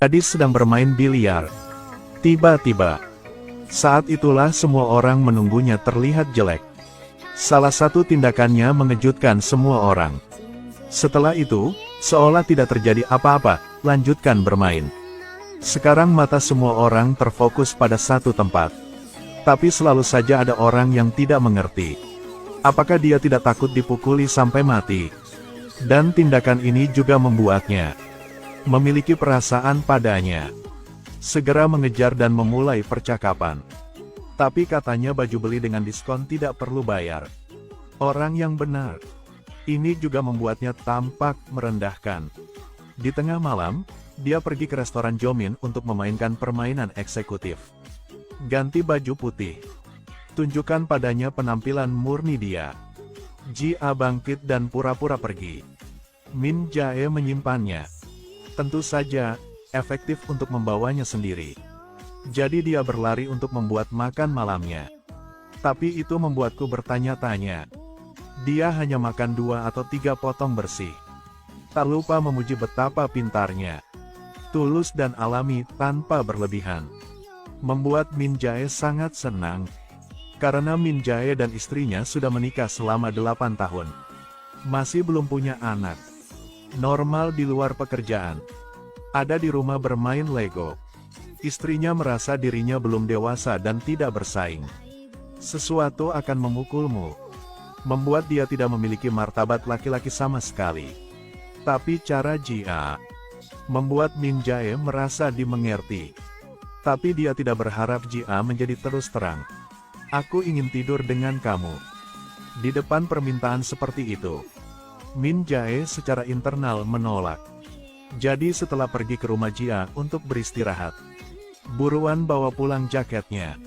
Gadis sedang bermain biliar. Tiba-tiba, saat itulah semua orang menunggunya terlihat jelek. Salah satu tindakannya mengejutkan semua orang. Setelah itu, seolah tidak terjadi apa-apa, lanjutkan bermain. Sekarang mata semua orang terfokus pada satu tempat. Tapi selalu saja ada orang yang tidak mengerti. Apakah dia tidak takut dipukuli sampai mati? Dan tindakan ini juga membuatnya memiliki perasaan padanya. Segera mengejar dan memulai percakapan. Tapi katanya baju beli dengan diskon tidak perlu bayar. Orang yang benar. Ini juga membuatnya tampak merendahkan. Di tengah malam, dia pergi ke restoran Jomin untuk memainkan permainan eksekutif. Ganti baju putih. Tunjukkan padanya penampilan murni dia. Jia bangkit dan pura-pura pergi. Min Jae menyimpannya. Tentu saja, efektif untuk membawanya sendiri. Jadi dia berlari untuk membuat makan malamnya. Tapi itu membuatku bertanya-tanya. Dia hanya makan 2 atau 3 potong bersih. Tak lupa memuji betapa pintarnya. Tulus dan alami tanpa berlebihan. Membuat Min Jae sangat senang. Karena Min Jae dan istrinya sudah menikah selama 8 tahun. Masih belum punya anak. Normal di luar pekerjaan. Ada di rumah bermain Lego. Istrinya merasa dirinya belum dewasa dan tidak bersaing. Sesuatu akan memukulmu. Membuat dia tidak memiliki martabat laki-laki sama sekali. Tapi cara Jia membuat Min Jae merasa dimengerti. Tapi dia tidak berharap Jia menjadi terus terang. Aku ingin tidur dengan kamu. Di depan permintaan seperti itu, Min Jae secara internal menolak. Jadi setelah pergi ke rumah Jia untuk beristirahat, buruan bawa pulang jaketnya.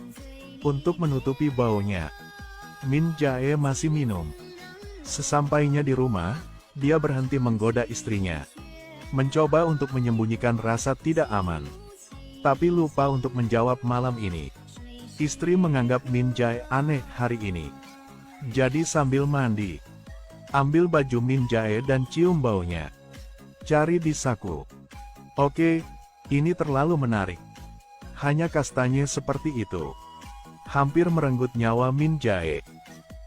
Untuk menutupi baunya, Min Jae masih minum. Sesampainya di rumah, dia berhenti menggoda istrinya. Mencoba untuk menyembunyikan rasa tidak aman. Tapi lupa untuk menjawab malam ini. Istri menganggap Min Jae aneh hari ini. Jadi sambil mandi, ambil baju Min Jae dan cium baunya. Cari di saku. Oke, ini terlalu menarik. Hanya kastanya seperti itu. Hampir merenggut nyawa Min Jae.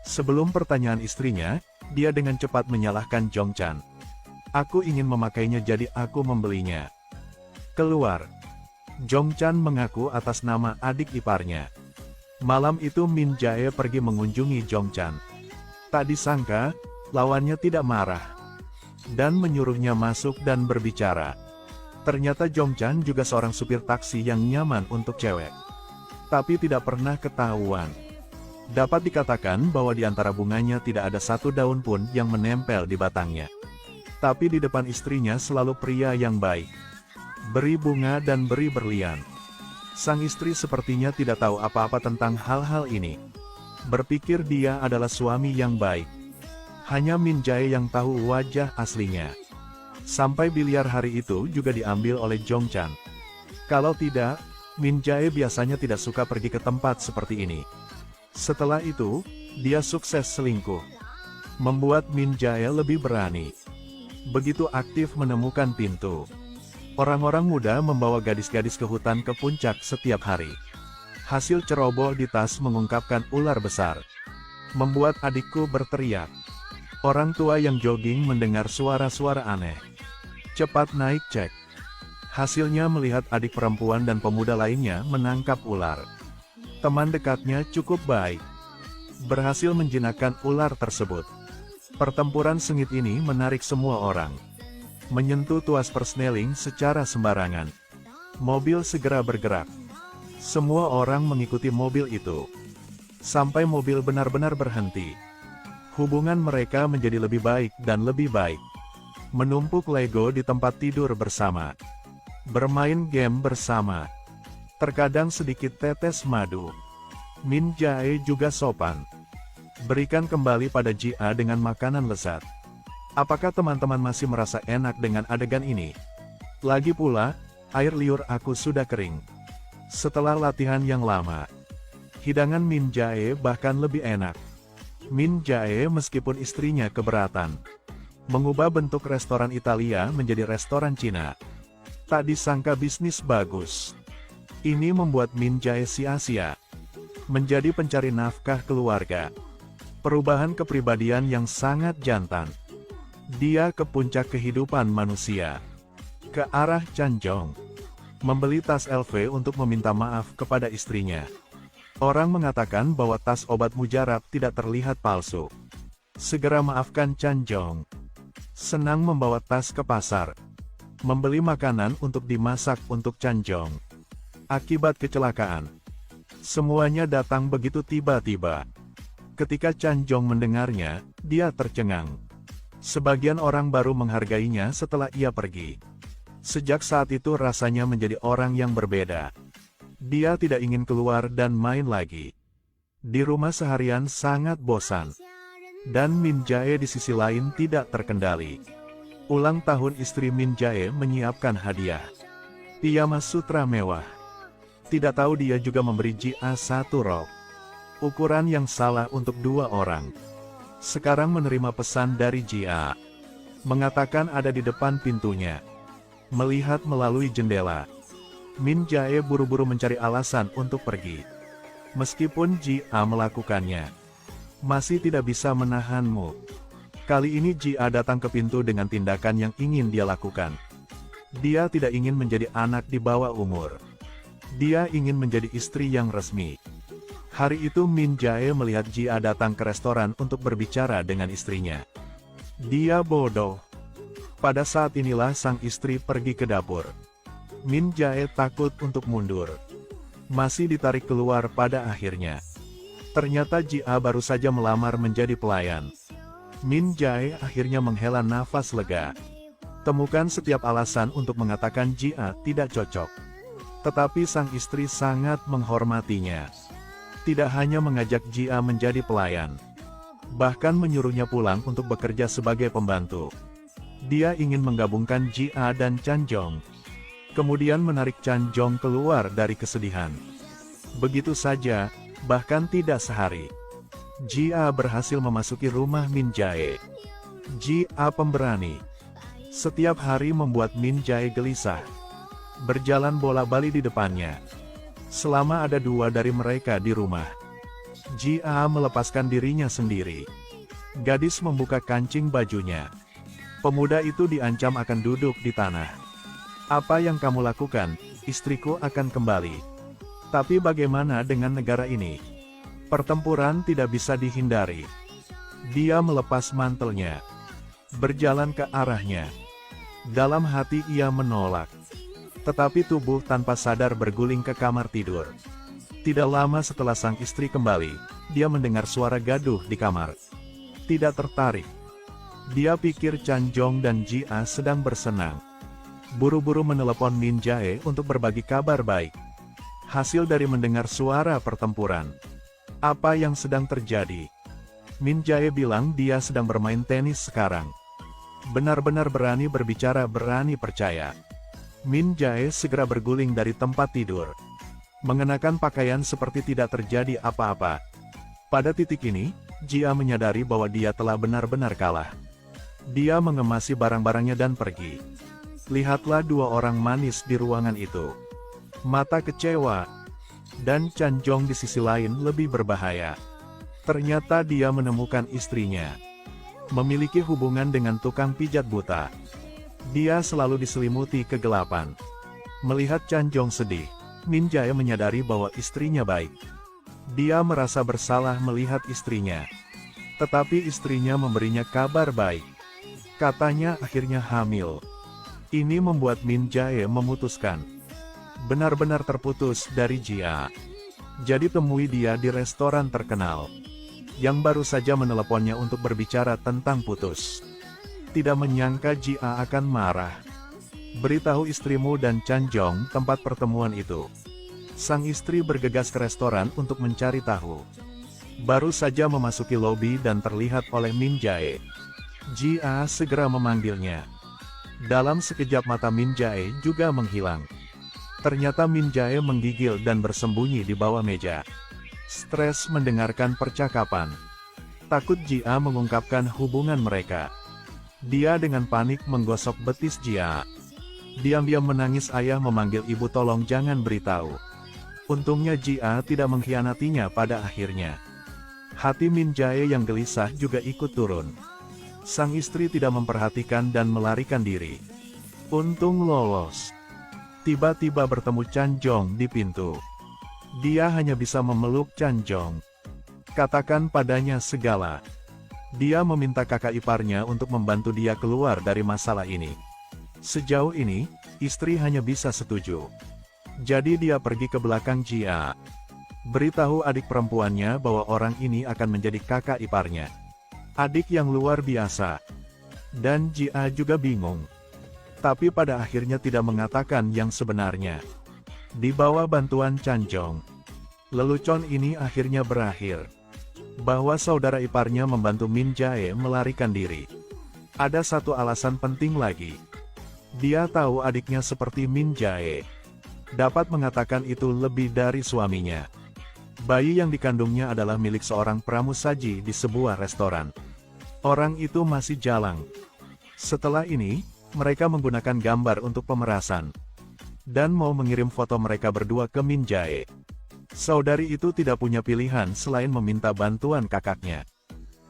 Sebelum pertanyaan istrinya, dia dengan cepat menyalahkan Jong Chan. Aku ingin memakainya jadi aku membelinya. Keluar. Jong Chan mengaku atas nama adik iparnya. Malam itu Min Jae pergi mengunjungi Jong Chan. Tak disangka, lawannya tidak marah. Dan menyuruhnya masuk dan berbicara. Ternyata Jong Chan juga seorang supir taksi yang nyaman untuk cewek. Tapi tidak pernah ketahuan. Dapat dikatakan bahwa di antara bunganya tidak ada satu daun pun yang menempel di batangnya. Tapi di depan istrinya selalu pria yang baik. Beri bunga dan beri berlian. Sang istri sepertinya tidak tahu apa-apa tentang hal-hal ini. Berpikir dia adalah suami yang baik. Hanya Min Jae yang tahu wajah aslinya. Sampai biliar hari itu juga diambil oleh Jong Chan. Kalau tidak, Min Jae biasanya tidak suka pergi ke tempat seperti ini. Setelah itu, dia sukses selingkuh. Membuat Min Jae lebih berani. Begitu aktif menemukan pintu. Orang-orang muda membawa gadis-gadis ke hutan ke puncak setiap hari. Hasil ceroboh di tas mengungkapkan ular besar. Membuat adikku berteriak. Orang tua yang jogging mendengar suara-suara aneh. Cepat naik cek. Hasilnya melihat adik perempuan dan pemuda lainnya menangkap ular. Teman dekatnya cukup baik. Berhasil menjinakkan ular tersebut. Pertempuran sengit ini menarik semua orang. Menyentuh tuas persneling secara sembarangan. Mobil segera bergerak. Semua orang mengikuti mobil itu. Sampai mobil benar-benar berhenti. Hubungan mereka menjadi lebih baik dan lebih baik. Menumpuk Lego di tempat tidur bersama. Bermain game bersama. Terkadang sedikit tetes madu. Min Jae juga sopan. Berikan kembali pada Jia dengan makanan lezat. Apakah teman-teman masih merasa enak dengan adegan ini? Lagi pula, air liur aku sudah kering. Setelah latihan yang lama, hidangan Min Jae bahkan lebih enak. Min Jae meskipun istrinya keberatan, mengubah bentuk restoran Italia menjadi restoran Cina. Tak disangka bisnis bagus ini membuat Min Jae sia-sia menjadi pencari nafkah keluarga. Perubahan kepribadian yang sangat jantan. Dia ke puncak kehidupan manusia. Ke arah Chan Jong. Membeli tas LV untuk meminta maaf kepada istrinya. Orang mengatakan bahwa tas obat mujarab tidak terlihat palsu. Segera maafkan Chan Jong. Senang membawa tas ke pasar. Membeli makanan untuk dimasak untuk Chan Jong. Akibat kecelakaan. Semuanya datang begitu tiba-tiba. Ketika Chan Jong mendengarnya, dia tercengang. Sebagian orang baru menghargainya setelah ia pergi. Sejak saat itu rasanya menjadi orang yang berbeda. Dia tidak ingin keluar dan main lagi. Di rumah seharian sangat bosan. Dan Min Jae di sisi lain tidak terkendali. Ulang tahun istri Min Jae menyiapkan hadiah. Piyama sutra mewah. Tidak tahu dia juga memberi Jia satu rok. Ukuran yang salah untuk 2 orang. Sekarang menerima pesan dari Jia. Mengatakan ada di depan pintunya. Melihat melalui jendela. Min Jae buru-buru mencari alasan untuk pergi. Meskipun Jia melakukannya. Masih tidak bisa menahanmu. Kali ini Jia datang ke pintu dengan tindakan yang ingin dia lakukan. Dia tidak ingin menjadi anak di bawah umur. Dia ingin menjadi istri yang resmi. Hari itu Min Jae melihat Jia datang ke restoran untuk berbicara dengan istrinya. Dia bodoh. Pada saat inilah sang istri pergi ke dapur. Min Jae takut untuk mundur. Masih ditarik keluar pada akhirnya. Ternyata Jia baru saja melamar menjadi pelayan. Min Jae akhirnya menghela nafas lega. Temukan setiap alasan untuk mengatakan Jia tidak cocok. Tetapi sang istri sangat menghormatinya. Tidak hanya mengajak Jia menjadi pelayan. Bahkan menyuruhnya pulang untuk bekerja sebagai pembantu. Dia ingin menggabungkan Jia dan Chan Jong. Kemudian menarik Chan Jong keluar dari kesedihan. Begitu saja, bahkan tidak sehari. Jia berhasil memasuki rumah Min Jae. Jia pemberani. Setiap hari membuat Min Jae gelisah. Berjalan bola-bali di depannya. Selama ada 2 dari mereka di rumah. Jia melepaskan dirinya sendiri. Gadis membuka kancing bajunya. Pemuda itu diancam akan duduk di tanah. Apa yang kamu lakukan, istriku akan kembali. Tapi bagaimana dengan negara ini? Pertempuran tidak bisa dihindari. Dia melepas mantelnya. Berjalan ke arahnya. Dalam hati ia menolak. Tetapi tubuh tanpa sadar berguling ke kamar tidur. Tidak lama setelah sang istri kembali, dia mendengar suara gaduh di kamar. Tidak tertarik. Dia pikir Chan Jong dan Jia sedang bersenang. Buru-buru menelepon Min Jae untuk berbagi kabar baik. Hasil dari mendengar suara pertempuran. Apa yang sedang terjadi? Min Jae bilang dia sedang bermain tenis sekarang. Benar-benar berani berbicara, berani percaya. Min Jae segera berguling dari tempat tidur. Mengenakan pakaian seperti tidak terjadi apa-apa. Pada titik ini, Jia menyadari bahwa dia telah benar-benar kalah. Dia mengemasi barang-barangnya dan pergi. Lihatlah 2 orang manis di ruangan itu. Mata kecewa. Dan Chan Jong di sisi lain lebih berbahaya. Ternyata dia menemukan istrinya. Memiliki hubungan dengan tukang pijat buta. Dia selalu diselimuti kegelapan. Melihat Chan Jong sedih, Min Jae menyadari bahwa istrinya baik. Dia merasa bersalah melihat istrinya. Tetapi istrinya memberinya kabar baik. Katanya akhirnya hamil. Ini membuat Min Jae memutuskan. Benar-benar terputus dari Jia. Jadi temui dia di restoran terkenal. Yang baru saja meneleponnya untuk berbicara tentang putus. Tidak menyangka Jia akan marah. Beritahu istrimu dan Chan Jong tempat pertemuan itu. Sang istri bergegas ke restoran untuk mencari tahu. Baru saja memasuki lobi dan terlihat oleh Min Jae. Jia segera memanggilnya. Dalam sekejap mata Min Jae juga menghilang. Ternyata Min Jae menggigil dan bersembunyi di bawah meja. Stres mendengarkan percakapan. Takut Jia mengungkapkan hubungan mereka. Dia dengan panik menggosok betis Jia. Diam-diam menangis ayah memanggil ibu tolong jangan beritahu. Untungnya Jia tidak mengkhianatinya pada akhirnya. Hati Min Jae yang gelisah juga ikut turun. Sang istri tidak memperhatikan dan melarikan diri. Untung lolos. Tiba-tiba bertemu Chan Jong di pintu. Dia hanya bisa memeluk Chan Jong. Katakan padanya segala. Dia meminta kakak iparnya untuk membantu dia keluar dari masalah ini. Sejauh ini, istri hanya bisa setuju. Jadi dia pergi ke belakang Jia. Beritahu adik perempuannya bahwa orang ini akan menjadi kakak iparnya. Adik yang luar biasa. Dan Jia juga bingung. Tapi pada akhirnya tidak mengatakan yang sebenarnya. Di bawah bantuan Chan Jong, lelucon ini akhirnya berakhir. Bahwa saudara iparnya membantu Min Jae melarikan diri. Ada satu alasan penting lagi. Dia tahu adiknya seperti Min Jae. Dapat mengatakan itu lebih dari suaminya. Bayi yang dikandungnya adalah milik seorang pramusaji di sebuah restoran. Orang itu masih jalang. Setelah ini, mereka menggunakan gambar untuk pemerasan. Dan mau mengirim foto mereka berdua ke Min Jae. Saudari itu tidak punya pilihan selain meminta bantuan kakaknya.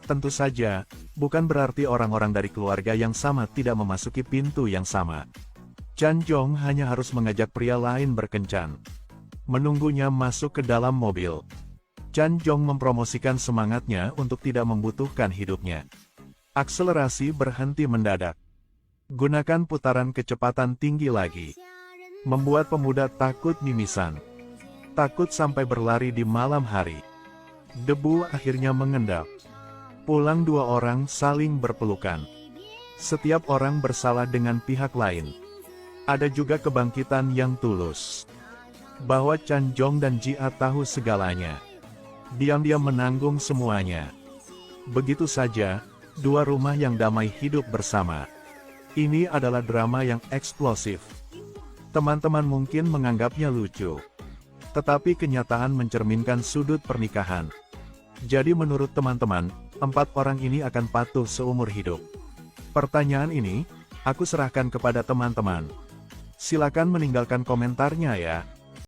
Tentu saja, bukan berarti orang-orang dari keluarga yang sama tidak memasuki pintu yang sama. Chan Jong hanya harus mengajak pria lain berkencan. Menunggunya masuk ke dalam mobil. Chan Jong mempromosikan semangatnya untuk tidak membutuhkan hidupnya. Akselerasi berhenti mendadak. Gunakan putaran kecepatan tinggi lagi. Membuat pemuda takut mimisan. Takut sampai berlari di malam hari. Debu akhirnya mengendap. Pulang dua orang saling berpelukan. Setiap orang bersalah dengan pihak lain. Ada juga kebangkitan yang tulus. Bahwa Chan Jong dan Jia tahu segalanya. Diam-diam menanggung semuanya. Begitu saja, dua rumah yang damai hidup bersama. Ini adalah drama yang eksplosif. Teman-teman mungkin menganggapnya lucu. Tetapi kenyataan mencerminkan sudut pernikahan. Jadi menurut teman-teman, 4 orang ini akan patuh seumur hidup. Pertanyaan ini, aku serahkan kepada teman-teman. Silakan meninggalkan komentarnya ya.